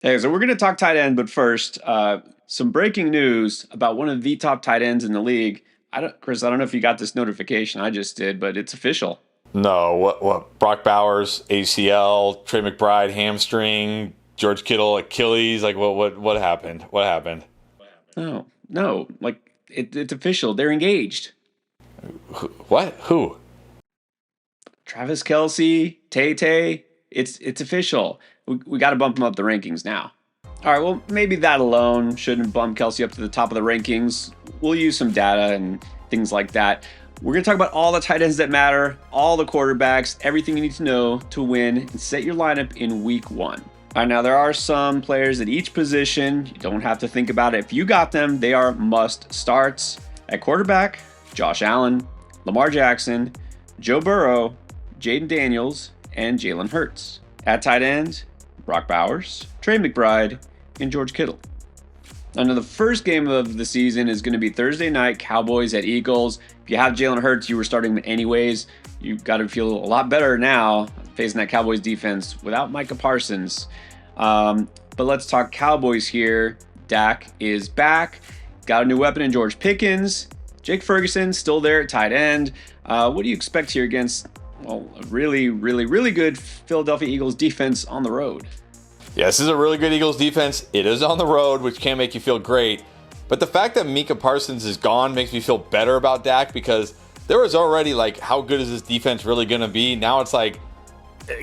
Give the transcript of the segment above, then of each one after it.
Hey, so we're going to talk tight end, but first, some breaking news about one of the top tight ends in the league. Chris, I don't know if you got this notification. I just did, but it's official. No, what? Brock Bowers, ACL, Trey McBride, hamstring, George Kittle, Achilles. Like, what happened? What happened? No, no, like it's official. They're engaged. What? Who? Travis Kelsey, Tay Tay. It's official. We got to bump him up the rankings now. All right, well, maybe that alone shouldn't bump Kelsey up to the top of the rankings. We'll use some data and things like that. We're going to talk about all the tight ends that matter, all the quarterbacks, everything you need to know to win and set your lineup in week one. All right, now there are some players at each position. You don't have to think about it. If you got them, they are must starts. At quarterback, Josh Allen, Lamar Jackson, Joe Burrow, Jaden Daniels, and Jalen Hurts. At tight end, Brock Bowers, Trey McBride, and George Kittle. Now, the first game of the season is going to be Thursday night, Cowboys at Eagles. If you have Jalen Hurts, you were starting him anyways. You've got to feel a lot better now facing that Cowboys defense without Micah Parsons. But let's talk Cowboys here. Dak is back. Got a new weapon in George Pickens. Jake Ferguson still there at tight end. What do you expect here against, well, a really good Philadelphia Eagles defense on the road? Yeah, this is a really good Eagles defense. It is on the road, which can make you feel great. But the fact that Micah Parsons is gone makes me feel better about Dak, because there was already like, how good is this defense really going to be? Now it's like,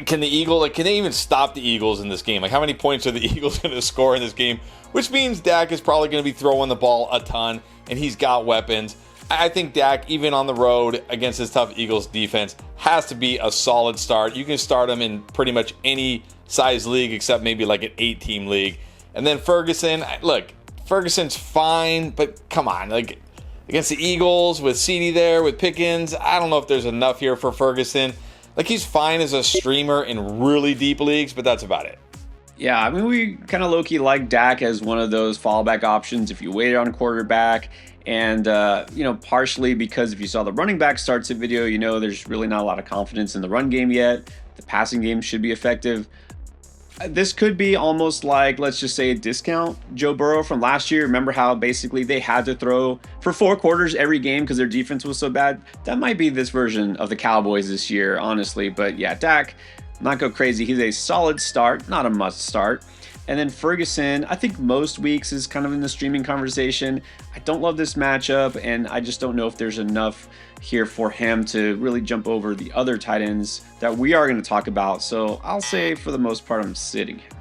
can they even stop the Eagles in this game? Like, how many points are the Eagles going to score in this game? Which means Dak is probably going to be throwing the ball a ton, and he's got weapons. I think Dak, even on the road against this tough Eagles defense, has to be a solid start. You can start him in pretty much any size league except maybe like an 8-team league. And then Ferguson, look, Ferguson's fine, but come on, like against the Eagles with CeeDee there, with Pickens, I don't know if there's enough here for Ferguson. Like, he's fine as a streamer in really deep leagues, but that's about it. Yeah, I mean, we kind of low-key like Dak as one of those fallback options if you waited on a quarterback. And, partially because if you saw the running back starts video, there's really not a lot of confidence in the run game yet. The passing game should be effective. This could be almost like, let's just say, a discount Joe Burrow from last year. Remember how basically they had to throw for 4 quarters every game because their defense was so bad? That might be this version of the Cowboys this year, honestly. But yeah, Dak, not go crazy. He's a solid start, not a must start. And then Ferguson, I think most weeks is kind of in the streaming conversation. I don't love this matchup, and I just don't know if there's enough here for him to really jump over the other tight ends that we are going to talk about. So I'll say for the most part, I'm sitting him.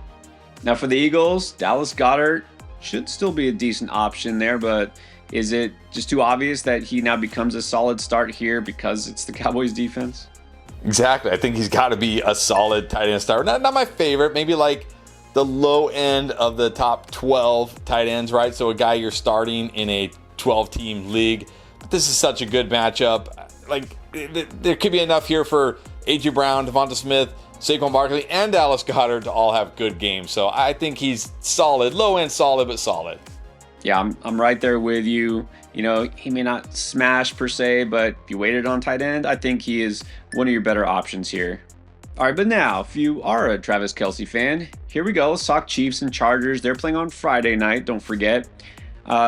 Now for the Eagles, Dallas Goedert should still be a decent option there, but is it just too obvious that he now becomes a solid start here because it's the Cowboys defense? Exactly. I think he's got to be a solid tight end starter. Not my favorite, maybe like the low end of the top 12 tight ends, right? So a guy you're starting in a 12-team league. But this is such a good matchup. Like, there could be enough here for A.J. Brown, Devonta Smith, Saquon Barkley, and Dallas Goedert to all have good games. So I think he's solid. Low end solid, but solid. Yeah, I'm right there with you. He may not smash per se, but if you waited on tight end, I think he is one of your better options here. All right, but now, if you are a Travis Kelsey fan, here we go. Let's talk Chiefs and Chargers. They're playing on Friday night, don't forget.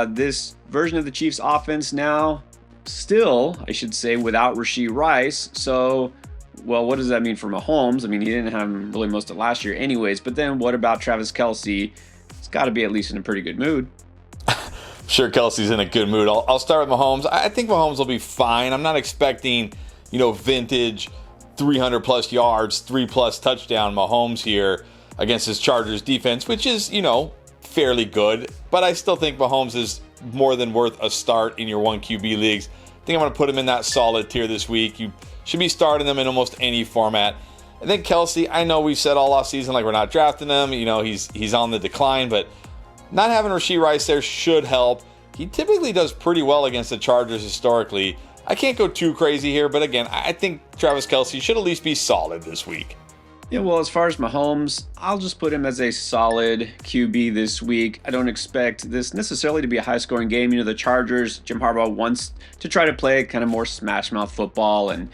This version of the Chiefs offense now, still, I should say, without Rashee Rice. So, well, what does that mean for Mahomes? I mean, he didn't have him really most of last year anyways. But then what about Travis Kelsey? He's got to be at least in a pretty good mood. Sure, Kelsey's in a good mood. I'll start with Mahomes. I think Mahomes will be fine. I'm not expecting, vintage 300 plus yards, 3+ touchdown Mahomes here against his Chargers defense, which is, fairly good. But I still think Mahomes is more than worth a start in your 1 QB leagues. I think I'm going to put him in that solid tier this week. You should be starting them in almost any format. And then Kelsey, I know we've said all off season like we're not drafting him. He's on the decline, but not having Rashee Rice there should help. He typically does pretty well against the Chargers historically. I can't go too crazy here, but again, I think Travis Kelsey should at least be solid this week. Yeah, well, as far as Mahomes, I'll just put him as a solid QB this week. I don't expect this necessarily to be a high-scoring game. The Chargers, Jim Harbaugh wants to try to play kind of more smash-mouth football, and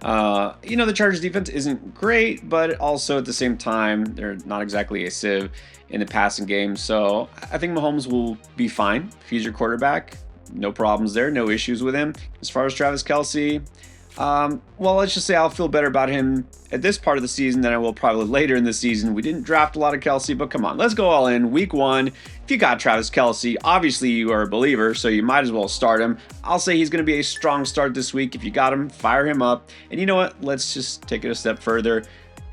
The Chargers defense isn't great, but also at the same time, they're not exactly a sieve in the passing game. So I think Mahomes will be fine if he's your quarterback. No problems there, no issues with him. As far as Travis Kelce, let's just say I'll feel better about him at this part of the season than I will probably later in the season. We didn't draft a lot of Kelce, but come on, let's go all in. Week 1, if you got Travis Kelce, obviously you are a believer, so you might as well start him. I'll say he's going to be a strong start this week. If you got him, fire him up. And you know what? Let's just take it a step further.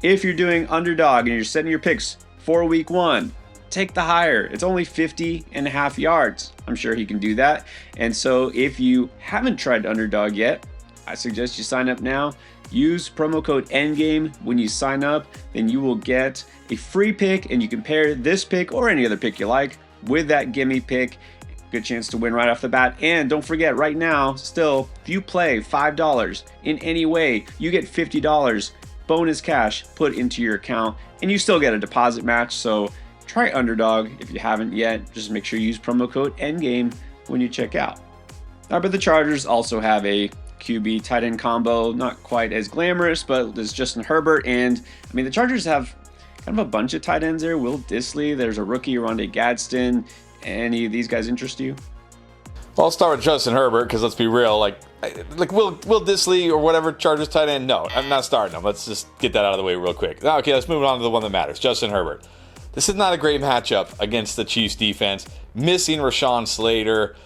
If you're doing underdog and you're setting your picks for week 1, take the higher. It's only 50.5 yards. I'm sure he can do that. And so if you haven't tried underdog yet, I suggest you sign up now. Use promo code ENDGAME when you sign up. Then you will get a free pick, and you can pair this pick or any other pick you like with that gimme pick. Good chance to win right off the bat. And don't forget, right now, still, if you play $5 in any way, you get $50 bonus cash put into your account, and you still get a deposit match. So try underdog if you haven't yet. Just make sure you use promo code ENDGAME when you check out. But the Chargers also have a QB tight end combo, not quite as glamorous, but there's Justin Herbert, and the Chargers have kind of a bunch of tight ends there. Will Dissly, there's a rookie, Rondé Gadsden. Any of these guys interest you? Well, I'll start with Justin Herbert because let's be real, like Will Dissly or whatever Chargers tight end. No, I'm not starting him. Let's just get that out of the way real quick. Okay, let's move on to the one that matters. Justin Herbert. This is not a great matchup against the Chiefs defense. Missing Rashawn Slater.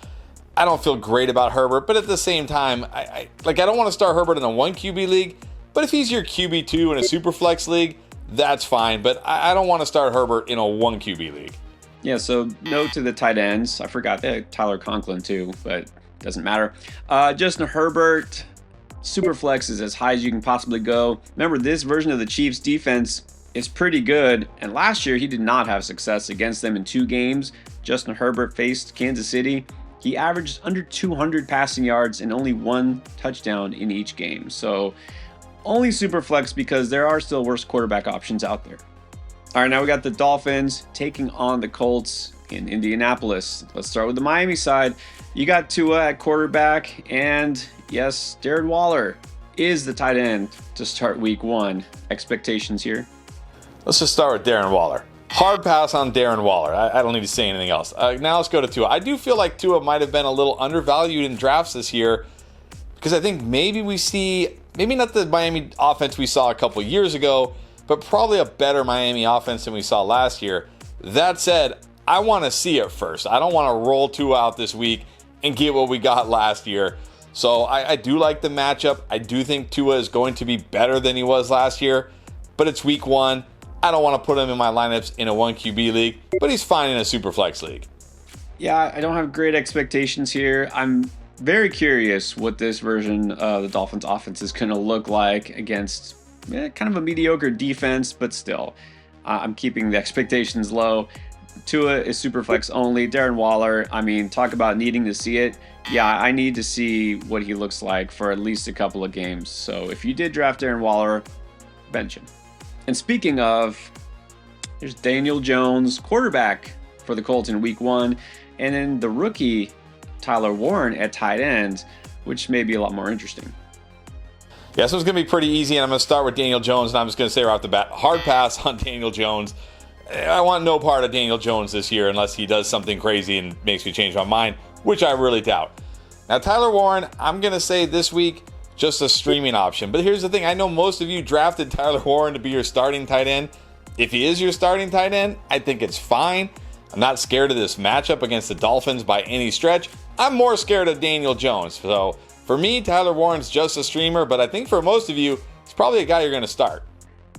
I don't feel great about Herbert, but at the same time, I don't want to start Herbert in a 1 QB league, but if he's your QB2 in a super flex league, that's fine, but I don't want to start Herbert in a 1 QB league. Yeah, so no to the tight ends. I forgot they had Tyler Conklin too, but doesn't matter. Justin Herbert, super flex is as high as you can possibly go. Remember, this version of the Chiefs defense is pretty good, and last year he did not have success against them in 2 games. Justin Herbert faced Kansas City. He averaged under 200 passing yards and only 1 touchdown in each game. So only super flex because there are still worse quarterback options out there. All right, now we got the Dolphins taking on the Colts in Indianapolis. Let's start with the Miami side. You got Tua at quarterback, and yes, Darren Waller is the tight end to start week 1. Expectations here? Let's just start with Darren Waller. Hard pass on Darren Waller. I don't need to say anything else. Now let's go to Tua. I do feel like Tua might have been a little undervalued in drafts this year because I think maybe we see, maybe not the Miami offense we saw a couple years ago, but probably a better Miami offense than we saw last year. That said, I want to see it first. I don't want to roll Tua out this week and get what we got last year. So I do like the matchup. I do think Tua is going to be better than he was last year, but it's week 1. I don't want to put him in my lineups in a 1 QB league, but he's fine in a super flex league. Yeah, I don't have great expectations here. I'm very curious what this version of the Dolphins offense is going to look like against kind of a mediocre defense, but still, I'm keeping the expectations low. Tua is super flex only. Darren Waller, talk about needing to see it. Yeah, I need to see what he looks like for at least a couple of games. So if you did draft Darren Waller, bench him. And speaking of, there's Daniel Jones, quarterback for the Colts in week 1, and then the rookie Tyler Warren at tight end, which may be a lot more interesting. Yeah, so it's going to be pretty easy, and I'm going to start with Daniel Jones, and I'm just going to say right off the bat, hard pass on Daniel Jones. I want no part of Daniel Jones this year unless he does something crazy and makes me change my mind, which I really doubt. Now, Tyler Warren, I'm going to say this week, just a streaming option. But here's the thing. I know most of you drafted Tyler Warren to be your starting tight end. If he is your starting tight end, I think it's fine. I'm not scared of this matchup against the Dolphins by any stretch. I'm more scared of Daniel Jones. So for me, Tyler Warren's just a streamer, but I think for most of you, it's probably a guy you're going to start.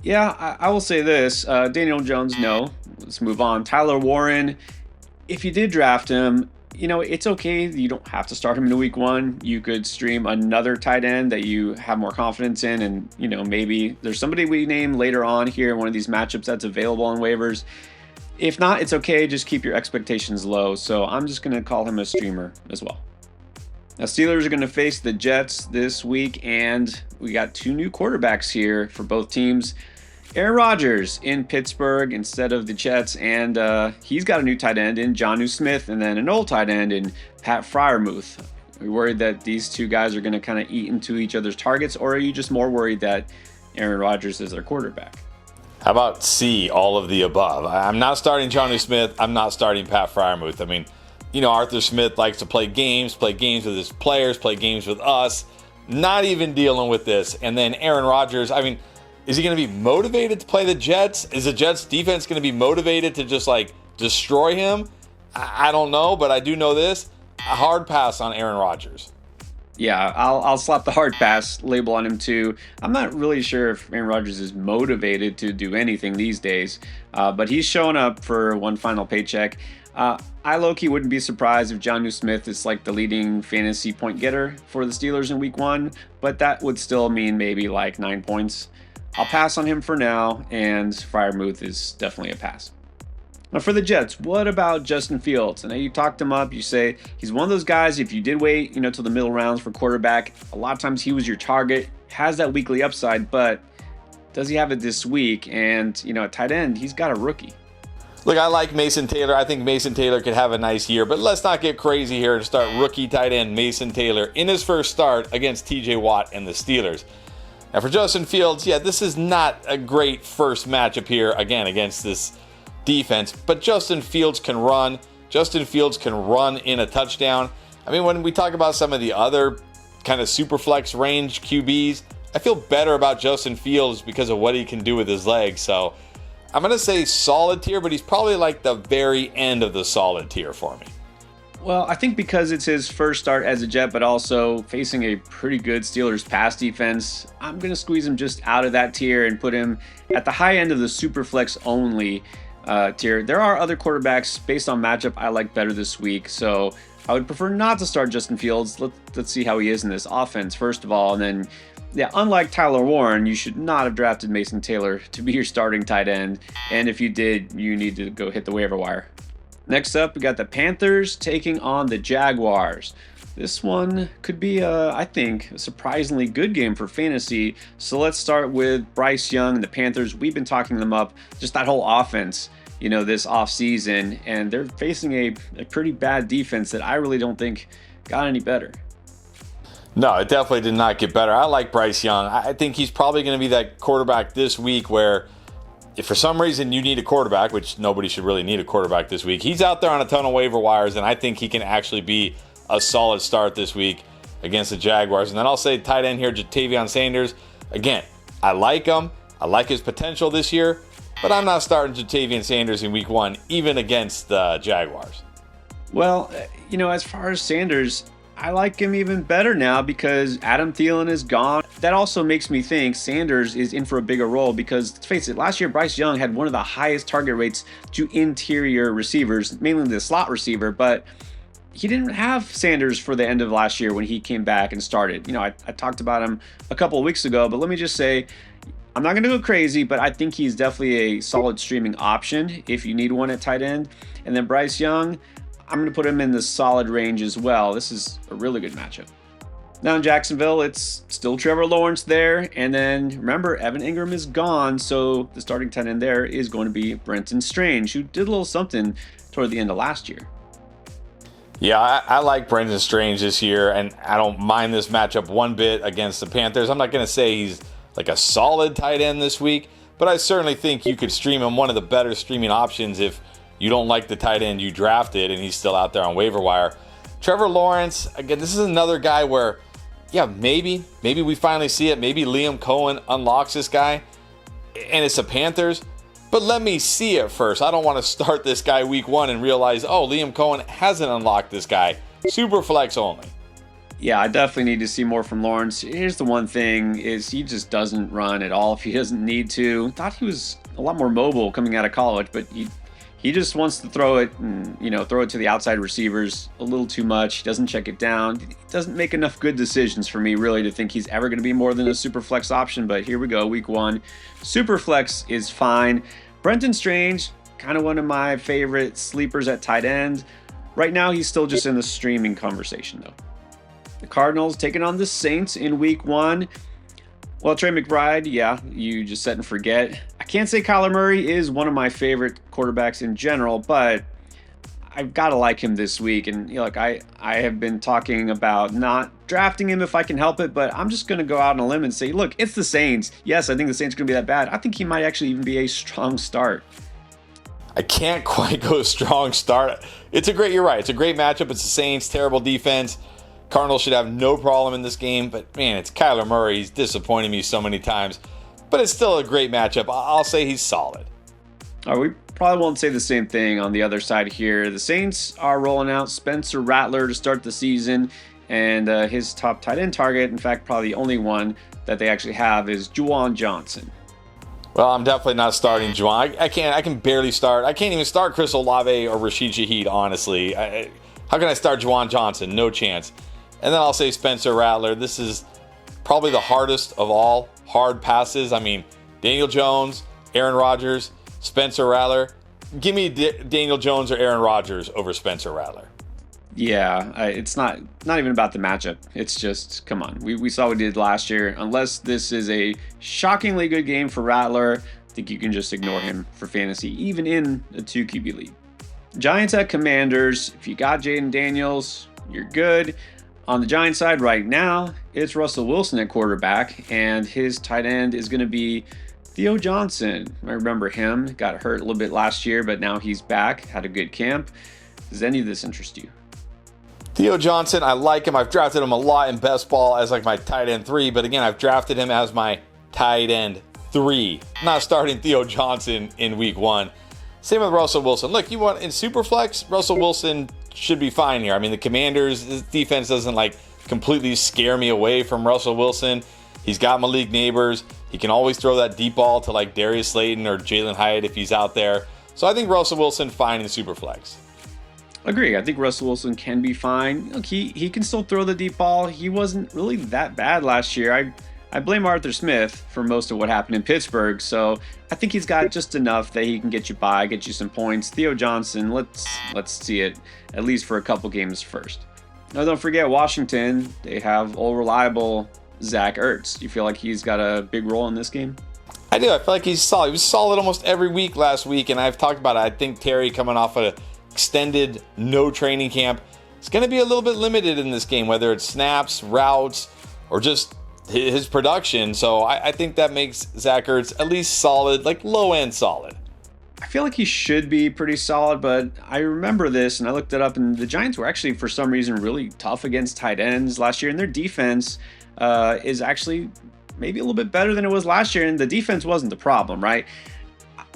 Yeah, I will say this. Daniel Jones, no. Let's move on. Tyler Warren, if you did draft him, it's okay. You don't have to start him in week 1. You could stream another tight end that you have more confidence in. And, maybe there's somebody we name later on here in one of these matchups that's available on waivers. If not, it's okay. Just keep your expectations low. So I'm just going to call him a streamer as well. Now, Steelers are going to face the Jets this week, and we got 2 new quarterbacks here for both teams. Aaron Rodgers in Pittsburgh instead of the Jets, and he's got a new tight end in Jonnu Smith, and then an old tight end in Pat Freiermuth. Are you worried that these two guys are going to kind of eat into each other's targets, or are you just more worried that Aaron Rodgers is their quarterback? How about C, all of the above? I'm not starting Johnny Smith. I'm not starting Pat Freiermuth. I mean, Arthur Smith likes to play games with his players, play games with us. Not even dealing with this. And then Aaron Rodgers, I mean, is he going to be motivated to play the Jets? Is the Jets defense going to be motivated to just destroy him? I don't know, but I do know this. A hard pass on Aaron Rodgers. Yeah, I'll slap the hard pass label on him too. I'm not really sure if Aaron Rodgers is motivated to do anything these days, but he's showing up for one final paycheck. I low-key wouldn't be surprised if Jonnu Smith is like the leading fantasy point getter for the Steelers in week 1, but that would still mean maybe like 9 points. I'll pass on him for now, and Freiermuth is definitely a pass. Now for the Jets, what about Justin Fields? I know you talked him up. You say he's one of those guys, if you did wait, till the middle rounds for quarterback, a lot of times he was your target, has that weekly upside, but does he have it this week? And, at tight end, he's got a rookie. Look, I like Mason Taylor. I think Mason Taylor could have a nice year, but let's not get crazy here and start rookie tight end Mason Taylor in his first start against TJ Watt and the Steelers. Now for Justin Fields, this is not a great first matchup here, again, against this defense, but Justin Fields can run. Justin Fields can run in a touchdown. I mean, when we talk about some of the other kind of super flex range QBs, I feel better about Justin Fields because of what he can do with his legs. So I'm going to say solid tier, but he's probably like the very end of the solid tier for me. Well, I think because it's his first start as a Jet, but also facing a pretty good Steelers pass defense, I'm going to squeeze him just out of that tier and put him at the high end of the super flex only tier. There are other quarterbacks based on matchup I like better this week, so I would prefer not to start Justin Fields. Let's see how he is in this offense first of all, and then unlike Tyler Warren, you should not have drafted Mason Taylor to be your starting tight end, and if you did, you need to go hit the waiver wire. Next up, we got the Panthers taking on the Jaguars. This one could be, I think, a surprisingly good game for fantasy. So let's start with Bryce Young and the Panthers. We've been talking them up, just that whole offense, this offseason. And they're facing a pretty bad defense that I really don't think got any better. No, it definitely did not get better. I like Bryce Young. I think he's probably going to be that quarterback this week where if for some reason you need a quarterback, which nobody should really need a quarterback this week, he's out there on a ton of waiver wires, and I think he can actually be a solid start this week against the Jaguars. And then I'll say tight end here, Jatavion Sanders. Again, I like him. I like his potential this year, but I'm not starting Jatavion Sanders in week 1, even against the Jaguars. Well, as far as Sanders, I like him even better now because Adam Thielen is gone. That also makes me think Sanders is in for a bigger role because, let's face it, last year Bryce Young had one of the highest target rates to interior receivers, mainly the slot receiver, but he didn't have Sanders for the end of last year when he came back and started. I talked about him a couple of weeks ago, but let me just say, I'm not going to go crazy, but I think he's definitely a solid streaming option if you need one at tight end. And then Bryce Young, I'm going to put him in the solid range as well. This is a really good matchup. Now in Jacksonville, it's still Trevor Lawrence there. And then remember, Evan Ingram is gone. So the starting tight end there is going to be Brenton Strange, who did a little something toward the end of last year. Yeah, I like Brenton Strange this year, and I don't mind this matchup one bit against the Panthers. I'm not going to say he's like a solid tight end this week, but I certainly think you could stream him, one of the better streaming options if you don't like the tight end you drafted and he's still out there on waiver wire. Trevor Lawrence, again, this is another guy where, maybe we finally see it. Maybe Liam Cohen unlocks this guy, and it's the Panthers. But let me see it first. I don't want to start this guy week 1 and realize, Liam Cohen hasn't unlocked this guy. Super flex only. Yeah, I definitely need to see more from Lawrence. Here's the one thing is he just doesn't run at all if he doesn't need to. Thought he was a lot more mobile coming out of college, but he just wants to throw it and, throw it to the outside receivers a little too much. He doesn't check it down. He doesn't make enough good decisions for me really to think he's ever going to be more than a super flex option, but here we go, week 1. Super flex is fine. Brenton Strange, kind of one of my favorite sleepers at tight end. Right now, he's still just in the streaming conversation, though. The Cardinals taking on the Saints in week 1. Well, Trey McBride, you just set and forget. I can't say Kyler Murray is one of my favorite quarterbacks in general, but I've got to like him this week. And look, I have been talking about not drafting him if I can help it, but I'm just going to go out on a limb and say, look, it's the Saints. Yes, I think the Saints are going to be that bad. I think he might actually even be a strong start. I can't quite go strong start. You're right. It's a great matchup. It's the Saints, terrible defense. Cardinals should have no problem in this game, but man, it's Kyler Murray. He's disappointed me so many times, but it's still a great matchup. I'll say he's solid. We probably won't say the same thing on the other side here. The Saints are rolling out Spencer Rattler to start the season, and his top tight end target, in fact, probably the only one that they actually have, is Juwan Johnson. Well, I'm definitely not starting Juwan. I can barely start. I can't even start Chris Olave or Rashid Shaheed, honestly. How can I start Juwan Johnson? No chance. And then I'll say Spencer Rattler. This is probably the hardest of all hard passes. I mean, Daniel Jones, Aaron Rodgers, Spencer Rattler. Give me Daniel Jones or Aaron Rodgers over Spencer Rattler. Yeah, it's not even about the matchup. It's just, come on. We saw what we did last year. Unless this is a shockingly good game for Rattler, I think you can just ignore him for fantasy, even in a 2 QB league. Giants at Commanders. If you got Jaden Daniels, you're good. On the Giants side right now, it's Russell Wilson at quarterback, and his tight end is going to be Theo Johnson. I remember him. Got hurt a little bit last year, but now he's back. Had a good camp. Does any of this interest you? Theo Johnson, I like him. I've drafted him a lot in best ball as like my tight end 3, but again, I've drafted him as my tight end 3. Not starting Theo Johnson in week 1. Same with Russell Wilson. Look, you want in Superflex, Russell Wilson should be fine here. I mean, the Commanders' defense doesn't like completely scare me away from Russell Wilson. He's got Malik Neighbors. He can always throw that deep ball to like Darius Slayton or Jalen Hyatt if he's out there. So I think Russell Wilson fine in Superflex. Agree. I think Russell Wilson can be fine. Look, he can still throw the deep ball. He wasn't really that bad last year. I blame Arthur Smith for most of what happened in Pittsburgh, so I think he's got just enough that he can get you by, get you some points. Theo Johnson, let's see it at least for a couple games first. Now, don't forget Washington. They have old reliable Zach Ertz. Do you feel like he's got a big role in this game? I do. I feel like he's solid. He was solid almost every week last week, and I've talked about it. I think Terry coming off an extended no training camp is going to be a little bit limited in this game, whether it's snaps, routes, or just his production. So I think that makes Zach Ertz at least solid, like low end solid. I feel like he should be pretty solid, but I remember this and I looked it up, and the Giants were actually for some reason really tough against tight ends last year, and their defense is actually maybe a little bit better than it was last year, and the defense wasn't the problem, right?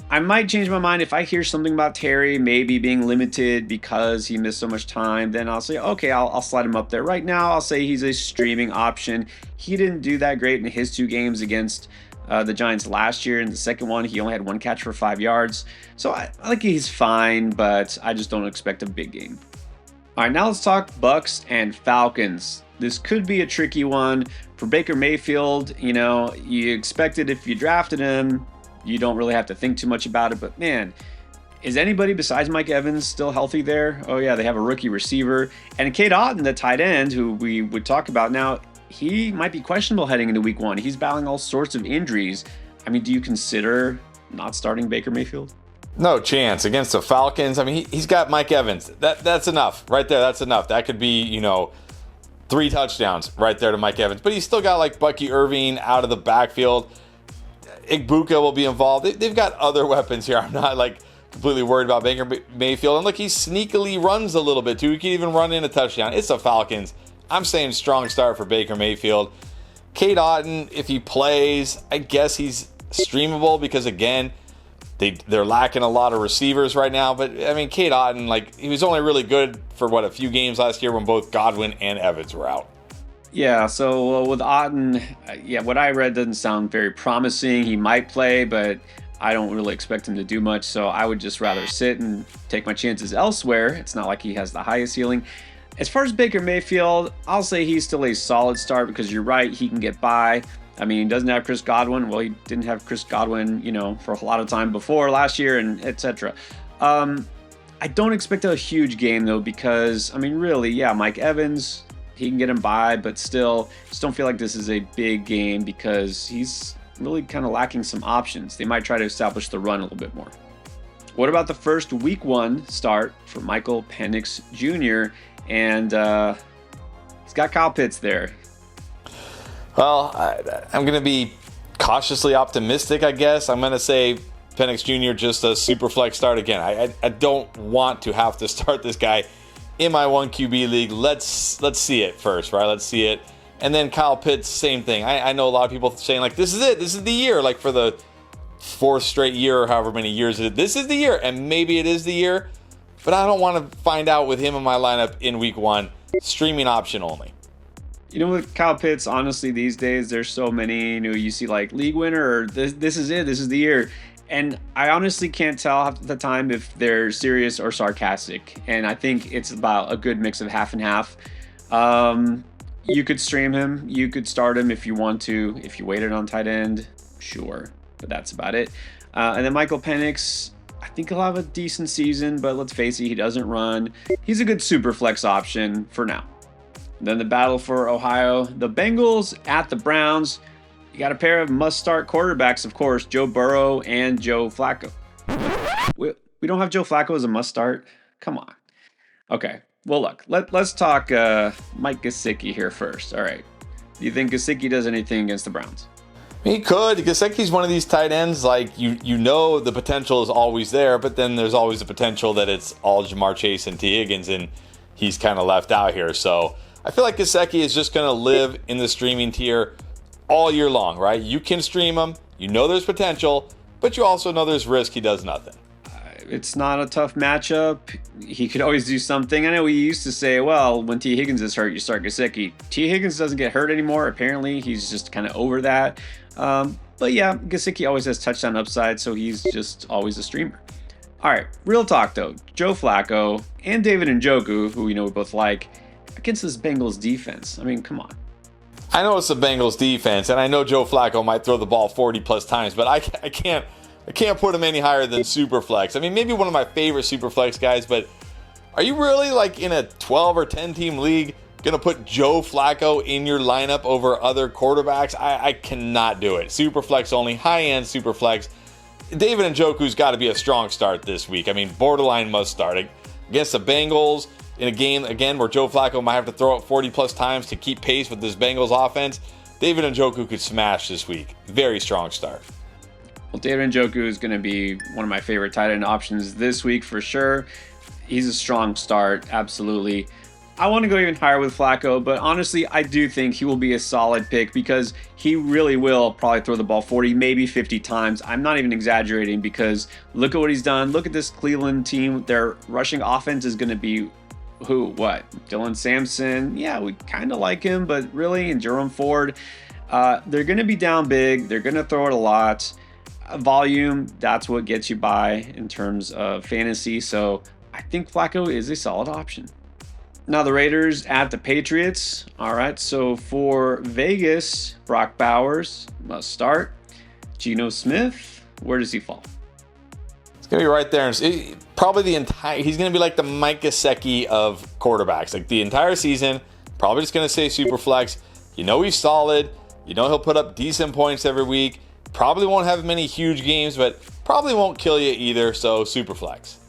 I might change my mind if I hear something about Terry maybe being limited because he missed so much time. Then I'll say, okay, I'll slide him up there. Right now, I'll say he's a streaming option. He didn't do that great in his 2 games against the Giants last year. In the second one, he only had 1 catch for 5 yards. So I think he's fine, but I just don't expect a big game. All right, now let's talk Bucs and Falcons. This could be a tricky one for Baker Mayfield. You know, you expected if you drafted him, you don't really have to think too much about it, but man, is anybody besides Mike Evans still healthy there? Oh yeah, they have a rookie receiver. And Cade Otton, the tight end, who we would talk about now, he might be questionable heading into week 1. He's battling all sorts of injuries. I mean, do you consider not starting Baker Mayfield? No chance against the Falcons. I mean, he's got Mike Evans. That's enough right there. That's enough. That could be, 3 touchdowns right there to Mike Evans. But he's still got like Bucky Irving out of the backfield. Igbuka will be involved. They've got other weapons here. I'm not like completely worried about Baker Mayfield. And look, he sneakily runs a little bit too. He can even run in a touchdown. It's the Falcons. I'm saying strong start for Baker Mayfield. Cade Otton, if he plays, I guess he's streamable because again, they're lacking a lot of receivers right now. But I mean, Cade Otton, like he was only really good for a few games last year when both Godwin and Evans were out. Yeah, so with Otton, what I read doesn't sound very promising. He might play, but I don't really expect him to do much, so I would just rather sit and take my chances elsewhere. It's not like he has the highest ceiling. As far as Baker Mayfield, I'll say he's still a solid start because you're right, he can get by. I mean, he doesn't have Chris Godwin. Well, he didn't have Chris Godwin, for a lot of time before last year and etc. I don't expect a huge game, though, because, I mean, really, Mike Evans, he can get him by, but still, just don't feel like this is a big game because he's really kind of lacking some options. They might try to establish the run a little bit more. What about the first week 1 start for Michael Penix Jr.? And he's got Kyle Pitts there. Well, I'm going to be cautiously optimistic, I guess. I'm going to say Penix Jr. just a super flex start again. I don't want to have to start this guy in my 1 QB league. Let's see it first, right? Let's see it. And then Kyle Pitts, same thing. I know a lot of people saying, like, this is it. This is the year, like for the 4th straight year or however many years it is. This is the year, and maybe it is the year, but I don't want to find out with him in my lineup in week 1. Streaming option only. You know, with Kyle Pitts, honestly, these days, there's so many, you see like league winner or this is it, this is the year. And I honestly can't tell half the time if they're serious or sarcastic. And I think it's about a good mix of half and half. You could stream him. You could start him if you want to. If you waited on tight end, sure. But that's about it. And then Michael Penix, I think he'll have a decent season, but let's face it, he doesn't run. He's a good super flex option for now. Then the battle for Ohio, the Bengals at the Browns. You got a pair of must-start quarterbacks, of course, Joe Burrow and Joe Flacco. We don't have Joe Flacco as a must-start? Come on. Okay, well, look, let's talk Mike Gesicki here first. All right. Do you think Gesicki does anything against the Browns? He could. Gesicki's one of these tight ends, like, you know the potential is always there, but then there's always the potential that it's all Jamar Chase and T. Higgins, and he's kind of left out here. So I feel like Gesicki is just going to live in the streaming tier all year long, right? You can stream him. You know there's potential, but you also know there's risk he does nothing. It's not a tough matchup. He could always do something. I know we used to say, well, when T. Higgins is hurt, you start Gesicki. T. Higgins doesn't get hurt anymore. Apparently, he's just kind of over that. But yeah, Gesicki always has touchdown upside, so he's just always a streamer. All right, real talk though. Joe Flacco and David Njoku, who we know we both like, against this Bengals defense. I mean, come on. I know it's the Bengals defense, and I know Joe Flacco might throw the ball 40 plus times, but I can't put him any higher than Superflex. I mean, maybe one of my favorite Superflex guys, but are you really, like, in a 12 or 10 team league going to put Joe Flacco in your lineup over other quarterbacks? I cannot do it. Superflex only, high-end Superflex. David Njoku's got to be a strong start this week. I mean, borderline must start. Against the Bengals, in a game, again, where Joe Flacco might have to throw it 40-plus times to keep pace with this Bengals offense, David Njoku could smash this week. Very strong start. Well, David Njoku is going to be one of my favorite tight end options this week for sure. He's a strong start, absolutely. I want to go even higher with Flacco, but honestly, I do think he will be a solid pick because he really will probably throw the ball 40, maybe 50 times. I'm not even exaggerating because look at what he's done. Look at this Cleveland team. Their rushing offense is going to be Dylan Sampson. Yeah, we kind of like him, but really, and Jerome Ford. They're going to be down big. They're going to throw it a lot. Volume, that's what gets you by in terms of fantasy. So I think Flacco is a solid option. Now the Raiders at the Patriots. All right, so for Vegas, Brock Bowers must start. Geno Smith, where does he fall? It's going to be right there. Probably he's going to be like the Mike Gesicki of quarterbacks. Like the entire season, probably just going to say super flex. You know he's solid. You know he'll put up decent points every week. Probably won't have many huge games, but probably won't kill you either, so super flex.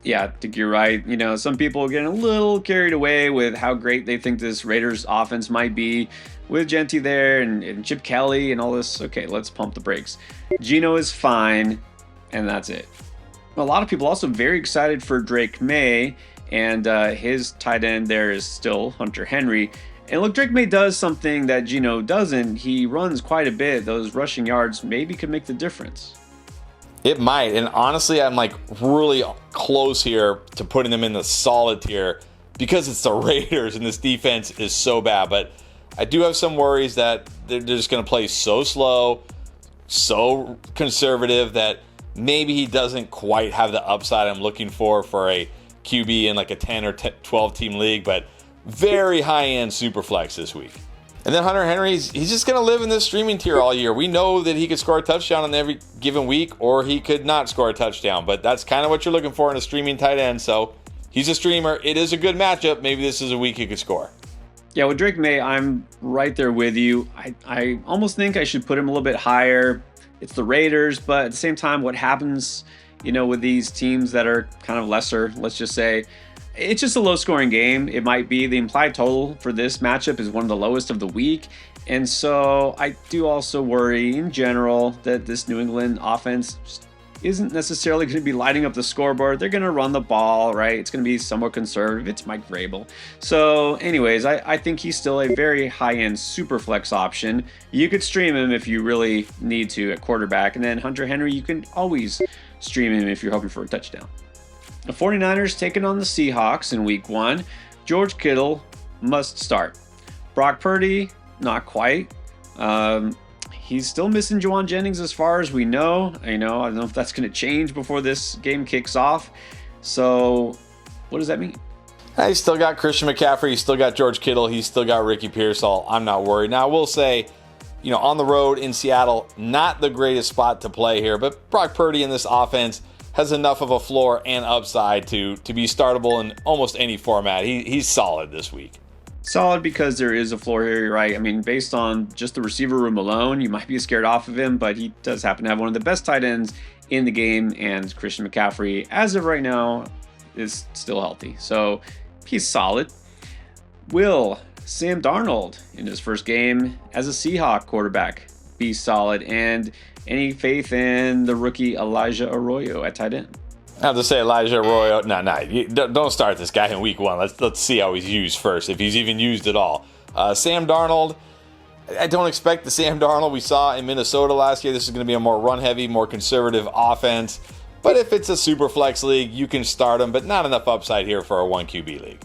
Yeah, I think you're right. You know, some people are getting a little carried away with how great they think this Raiders offense might be with Genti there and Chip Kelly and all this. Okay, let's pump the brakes. Geno is fine, and that's it. A lot of people also very excited for Drake May, and his tight end there is still Hunter Henry. And look, Drake May does something that Geno doesn't. He runs quite a bit. Those rushing yards maybe could make the difference. It might, and honestly, I'm like really close here to putting them in the solid tier because it's the Raiders and this defense is so bad. But I do have some worries that they're just going to play so slow, so conservative that maybe he doesn't quite have the upside I'm looking for a QB in like a 10 or 12 team league, but very high-end super flex this week. And then Hunter Henry, he's just going to live in this streaming tier all year. We know that he could score a touchdown on every given week, or he could not score a touchdown. But that's kind of what you're looking for in a streaming tight end. So he's a streamer. It is a good matchup. Maybe this is a week he could score. Yeah, with Drake May, I'm right there with you. I almost think I should put him a little bit higher. It's the Raiders, but at the same time, what happens with these teams that are kind of lesser, let's just say. It's just a low-scoring game. It might be. The implied total for this matchup is one of the lowest of the week. And so I do also worry in general that this New England offense just isn't necessarily going to be lighting up the scoreboard. They're going to run the ball, right? It's going to be somewhat conservative. It's Mike Vrabel. So anyways, I think he's still a very high-end super flex option. You could stream him if you really need to at quarterback. And then Hunter Henry, you can always stream him if you're hoping for a touchdown. The 49ers taking on the Seahawks in week 1. George Kittle must start. Brock Purdy, not quite. He's still missing Juwan Jennings as far as we know. I don't know if that's going to change before this game kicks off. So what does that mean? He's still got Christian McCaffrey. He's still got George Kittle. He's still got Ricky Pearsall. I'm not worried. Now, I will say, on the road in Seattle, not the greatest spot to play here. But Brock Purdy in this offense has enough of a floor and upside to be startable in almost any format. He's solid this week. Solid because there is a floor here, you're right. I mean, based on just the receiver room alone, you might be scared off of him, but he does happen to have one of the best tight ends in the game, and Christian McCaffrey, as of right now, is still healthy. So he's solid. Will Sam Darnold, in his first game as a Seahawk quarterback, be solid? And any faith in the rookie Elijah Arroyo at tight end? I have to say Elijah Arroyo, don't start this guy in week 1. Let's see how he's used first, if he's even used at all. Sam Darnold, I don't expect the Sam Darnold we saw in Minnesota last year. This is going to be a more run-heavy, more conservative offense. But if it's a super flex league, you can start him, but not enough upside here for a 1 QB league.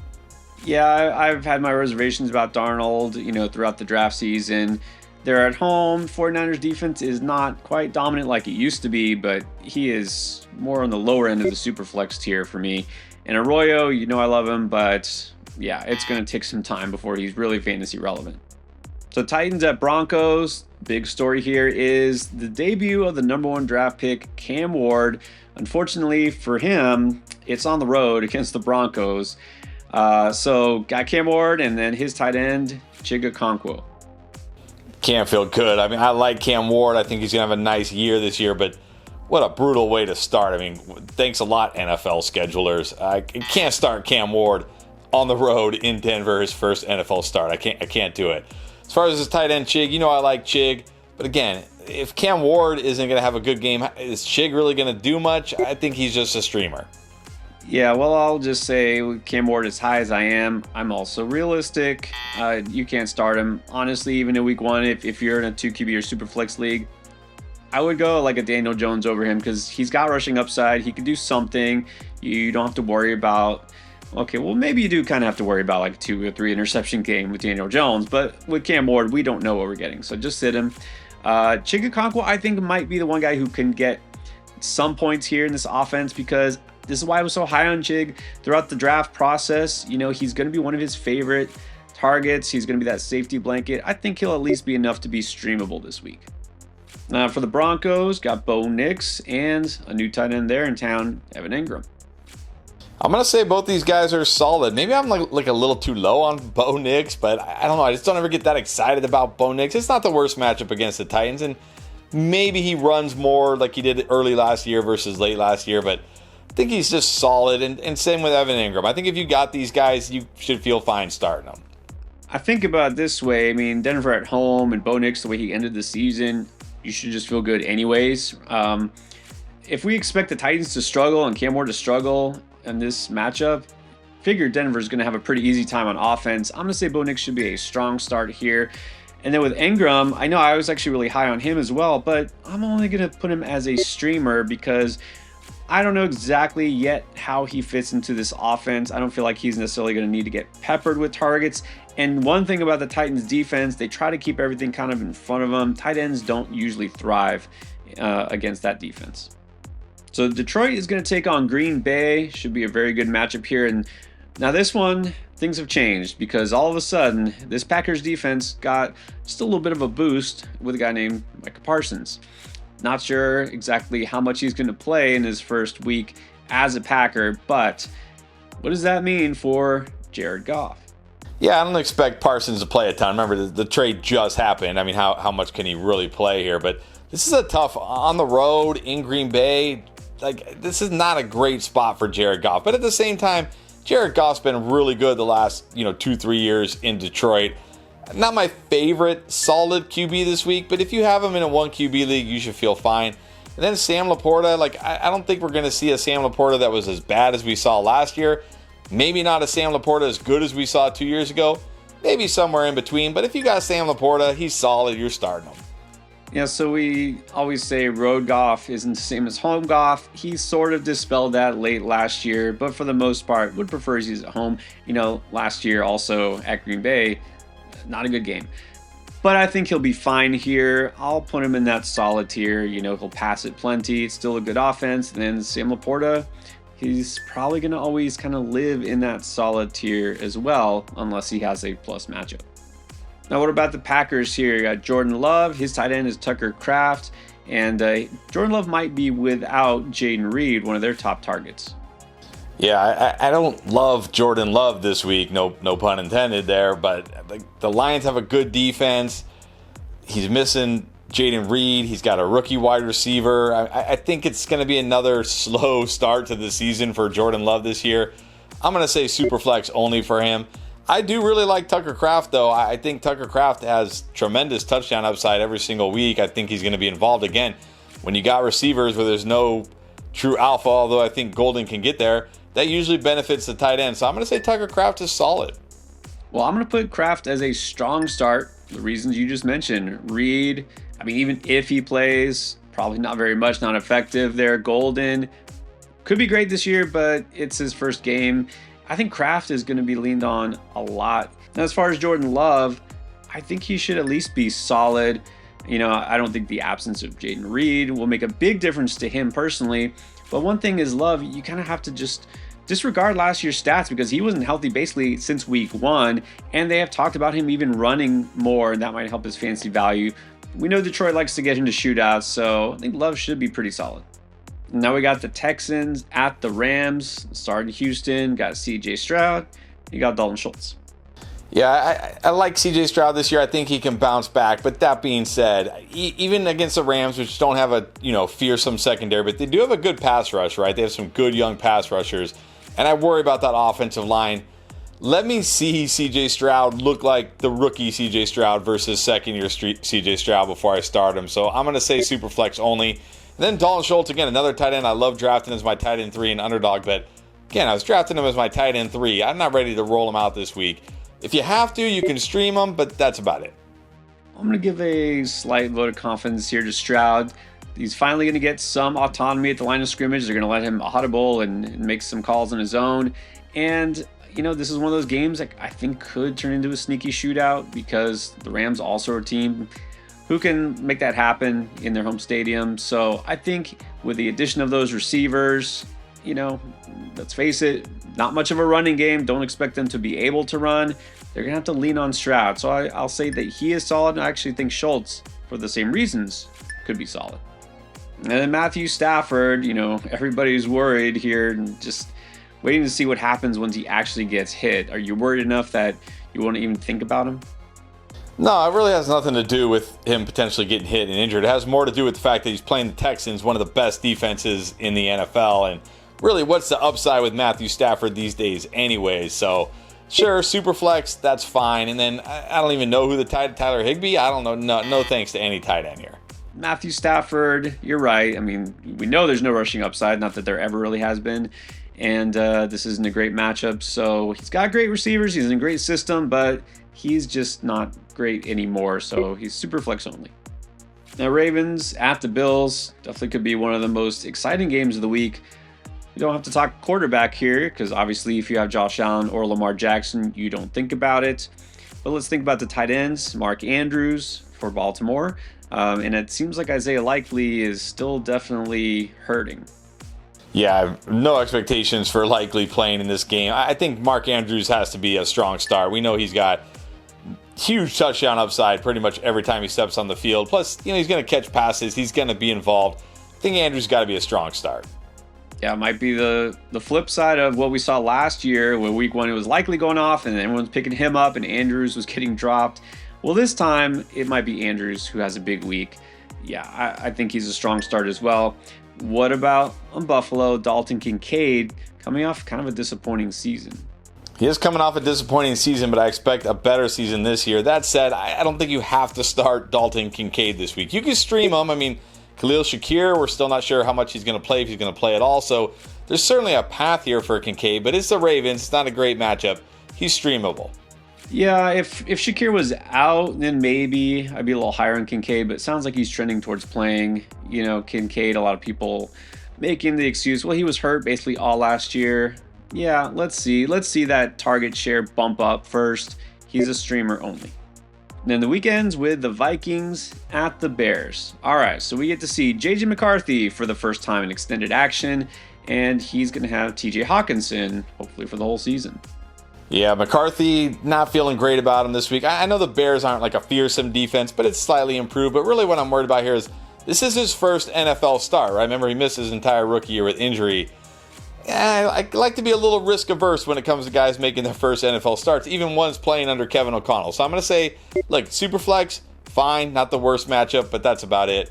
Yeah, I've had my reservations about Darnold, throughout the draft season. They're at home. 49ers defense is not quite dominant like it used to be, but he is more on the lower end of the super flex tier for me. And Arroyo, I love him, but yeah, it's going to take some time before he's really fantasy relevant. So Titans at Broncos. Big story here is the debut of the number 1 draft pick, Cam Ward. Unfortunately for him, it's on the road against the Broncos. So got Cam Ward and then his tight end, Chig Okonkwo. Can't feel good. I mean, I like Cam Ward. I think he's going to have a nice year this year, but what a brutal way to start. I mean, thanks a lot, NFL schedulers. I can't start Cam Ward on the road in Denver, his first NFL start. I can't do it. As far as his tight end, Chig, I like Chig. But again, if Cam Ward isn't going to have a good game, is Chig really going to do much? I think he's just a streamer. Yeah, well, I'll just say with Cam Ward as high as I am, I'm also realistic. You can't start him. Honestly, even in week 1, if you're in a 2 QB or super flex league, I would go like a Daniel Jones over him because he's got rushing upside. He can do something. You don't have to worry about, okay, well, maybe you do kind of have to worry about like a 2 or 3 interception game with Daniel Jones, but with Cam Ward, we don't know what we're getting. So just sit him. Chig Okonkwo, I think, might be the one guy who can get some points here in this offense because this is why I was so high on Chig throughout the draft process. He's going to be one of his favorite targets. He's going to be that safety blanket. I think he'll at least be enough to be streamable this week. For the Broncos, got Bo Nix and a new tight end there in town, Evan Ingram. I'm going to say both these guys are solid. Maybe I'm like a little too low on Bo Nix, but I don't know. I just don't ever get that excited about Bo Nix. It's not the worst matchup against the Titans, and maybe he runs more like he did early last year versus late last year, but I think he's just solid, and same with Evan Ingram. I think if you got these guys, you should feel fine starting them. I think about it this way. I mean, Denver at home and Bo Nix, the way he ended the season, you should just feel good anyways. If we expect the Titans to struggle and Cam Ward to struggle in this matchup, figure Denver's going to have a pretty easy time on offense. I'm going to say Bo Nix should be a strong start here. And then with Ingram, I know I was actually really high on him as well, but I'm only going to put him as a streamer because I don't know exactly yet how he fits into this offense. I don't feel like he's necessarily going to need to get peppered with targets. And one thing about the Titans defense, they try to keep everything kind of in front of them. Tight ends don't usually thrive against that defense. So Detroit is going to take on Green Bay. Should be a very good matchup here. And now this one, things have changed because all of a sudden, this Packers defense got just a little bit of a boost with a guy named Micah Parsons. Not sure exactly how much he's going to play in his first week as a Packer, but what does that mean for Jared Goff? Yeah, I don't expect Parsons to play a ton. Remember, the trade just happened. I mean, how much can he really play here? But this is a tough, on the road, in Green Bay, like, this is not a great spot for Jared Goff. But at the same time, Jared Goff's been really good the last 2-3 years in Detroit. Not my favorite solid QB this week, but if you have him in a 1 QB league, you should feel fine. And then Sam Laporta, like, I don't think we're going to see a Sam Laporta that was as bad as we saw last year. Maybe not a Sam Laporta as good as we saw 2 years ago. Maybe somewhere in between. But if you got Sam Laporta, he's solid. You're starting him. Yeah, so we always say road Goff isn't the same as home Goff. He sort of dispelled that late last year, but for the most part, would prefer he's at home. Last year also at Green Bay, not a good game. But I think he'll be fine here. I'll put him in that solid tier. He'll pass it plenty. It's still a good offense. And then Sam Laporta, he's probably going to always kind of live in that solid tier as well, unless he has a plus matchup. Now, what about the Packers here? You got Jordan Love. His tight end is Tucker Kraft. And Jordan Love might be without Jaden Reed, one of their top targets. Yeah, I don't love Jordan Love this week. No pun intended there. But the Lions have a good defense. He's missing Jaden Reed. He's got a rookie wide receiver. I think it's going to be another slow start to the season for Jordan Love this year. I'm going to say Superflex only for him. I do really like Tucker Kraft, though. I think Tucker Kraft has tremendous touchdown upside every single week. I think he's going to be involved again. When you got receivers where there's no true alpha, although I think Golden can get there, that usually benefits the tight end. So I'm going to say Tucker Kraft is solid. Well, I'm going to put Kraft as a strong start. The reasons you just mentioned. Reed, even if he plays, probably not very much, not effective there. Golden could be great this year, but it's his first game. I think Kraft is going to be leaned on a lot. Now, as far as Jordan Love, I think he should at least be solid. I don't think the absence of Jaden Reed will make a big difference to him personally. But one thing is Love, you kind of have to just disregard last year's stats because he wasn't healthy basically since week 1. And they have talked about him even running more, and that might help his fantasy value. We know Detroit likes to get into shootouts, so I think Love should be pretty solid. Now we got the Texans at the Rams, starting Houston, got CJ Stroud, you got Dalton Schultz. Yeah, I like CJ Stroud this year. I think he can bounce back. But that being said, even against the Rams, which don't have a fearsome secondary, but they do have a good pass rush, right? They have some good young pass rushers. And I worry about that offensive line. Let me see CJ Stroud look like the rookie CJ Stroud versus second-year CJ Stroud before I start him. So I'm going to say Superflex only. And then Dalton Schultz, again, another tight end. I love drafting as my tight end 3 in underdog, but again, I was drafting him as my tight end 3. I'm not ready to roll him out this week. If you have to, you can stream him, but that's about it. I'm going to give a slight vote of confidence here to Stroud. He's finally going to get some autonomy at the line of scrimmage. They're going to let him audible and make some calls on his own. And, this is one of those games that I think could turn into a sneaky shootout because the Rams also are a team who can make that happen in their home stadium. So I think with the addition of those receivers, let's face it, not much of a running game. Don't expect them to be able to run. They're going to have to lean on Stroud. So I'll say that he is solid. And I actually think Schultz, for the same reasons, could be solid. And then Matthew Stafford, everybody's worried here and just waiting to see what happens once he actually gets hit. Are you worried enough that you won't even think about him? No, it really has nothing to do with him potentially getting hit and injured. It has more to do with the fact that he's playing the Texans, one of the best defenses in the NFL. And really, what's the upside with Matthew Stafford these days anyways? So, sure, Superflex, that's fine. And then I don't even know who the Tyler Higbee. I don't know. No thanks to any tight end here. Matthew Stafford, you're right. We know there's no rushing upside, not that there ever really has been. And this isn't a great matchup. So he's got great receivers. He's in a great system, but he's just not great anymore. So he's super flex only. Now, Ravens at the Bills definitely could be one of the most exciting games of the week. We don't have to talk quarterback here because obviously if you have Josh Allen or Lamar Jackson, you don't think about it. But let's think about the tight ends. Mark Andrews for Baltimore. And it seems like Isaiah Likely is still definitely hurting. Yeah, I have no expectations for Likely playing in this game. I think Mark Andrews has to be a strong start. We know he's got huge touchdown upside pretty much every time he steps on the field. Plus, he's going to catch passes. He's going to be involved. I think Andrews got to be a strong start. Yeah, it might be the flip side of what we saw last year where week 1 it was Likely going off and everyone's picking him up and Andrews was getting dropped. Well, this time it might be Andrews who has a big week. Yeah, I think he's a strong start as well. What about on Buffalo, Dalton Kincaid coming off kind of a disappointing season? He is coming off a disappointing season, but I expect a better season this year. That said, I don't think you have to start Dalton Kincaid this week. You can stream him. I mean, Khalil Shakir, we're still not sure how much he's going to play, if he's going to play at all. So there's certainly a path here for Kincaid, but it's the Ravens. It's not a great matchup. He's streamable. Yeah, if Shakir was out, then maybe I'd be a little higher on Kincaid, but it sounds like he's trending towards playing. Kincaid, a lot of people making the excuse, well, he was hurt basically all last year. Yeah, let's see that target share bump up first. He's a streamer only. Then the weekends with the Vikings at the Bears. All right, so we get to see J.J. McCarthy for the first time in extended action, and he's going to have T.J. Hawkinson, hopefully for the whole season. Yeah, McCarthy, not feeling great about him this week. I know the Bears aren't like a fearsome defense, but it's slightly improved. But really what I'm worried about here is this is his first NFL start, right? Remember, he missed his entire rookie year with injury. I like to be a little risk averse when it comes to guys making their first NFL starts, even ones playing under Kevin O'Connell. So I'm going to say, like, Superflex, fine, not the worst matchup, but that's about it.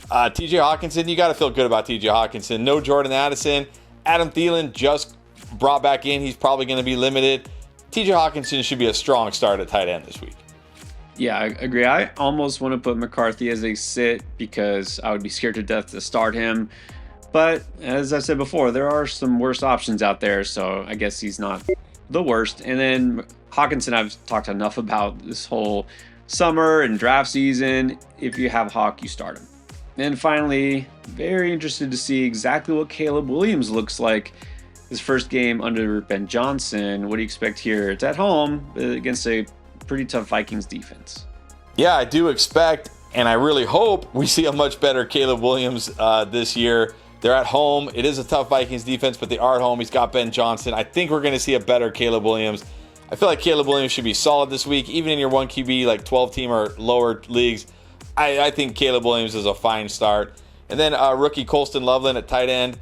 TJ Hawkinson, you got to feel good about TJ Hawkinson. No Jordan Addison. Adam Thielen just brought back in. He's probably going to be limited. TJ Hawkinson should be a strong start at tight end this week. Yeah, I agree. I almost want to put McCarthy as a sit because I would be scared to death to start him. But as I said before, there are some worse options out there, so I guess he's not the worst. And then Hawkinson, I've talked enough about this whole summer and draft season. If you have Hawk, you start him. And finally, very interested to see exactly what Caleb Williams looks like his first game under Ben Johnson. What do you expect here? It's at home against a pretty tough Vikings defense. Yeah, I do expect, and I really hope we see a much better Caleb Williams this year. They're at home. It is a tough Vikings defense, but they are at home. He's got Ben Johnson. I think we're going to see a better Caleb Williams. I feel like Caleb Williams should be solid this week, even in your 1 QB, like 12-team or lower leagues. I think Caleb Williams is a fine start. And then rookie Colston Loveland at tight end.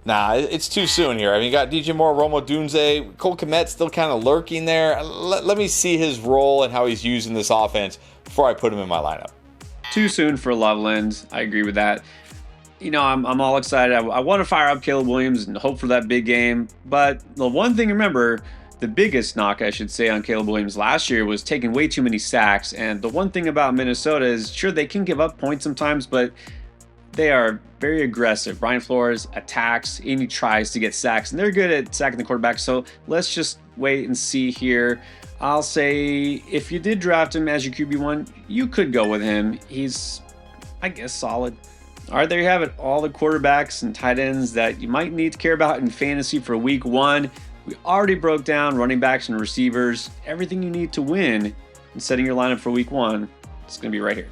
Nah, it's too soon here. I mean, you got DJ Moore, Romo Dunze, Cole Kmet still kind of lurking there. Let me see his role and how he's using this offense before I put him in my lineup. Too soon for Loveland. I agree with that. I'm all excited. I want to fire up Caleb Williams and hope for that big game. But the one thing to remember, the biggest knock, I should say, on Caleb Williams last year was taking way too many sacks. And the one thing about Minnesota is, sure, they can give up points sometimes, but they are very aggressive. Brian Flores attacks and he tries to get sacks, and they're good at sacking the quarterback. So let's just wait and see here. I'll say if you did draft him as your QB1, you could go with him. He's, I guess, solid. All right, there you have it. All the quarterbacks and tight ends that you might need to care about in fantasy for week 1. We already broke down running backs and receivers. Everything you need to win and setting your lineup for week 1. It's going to be right here.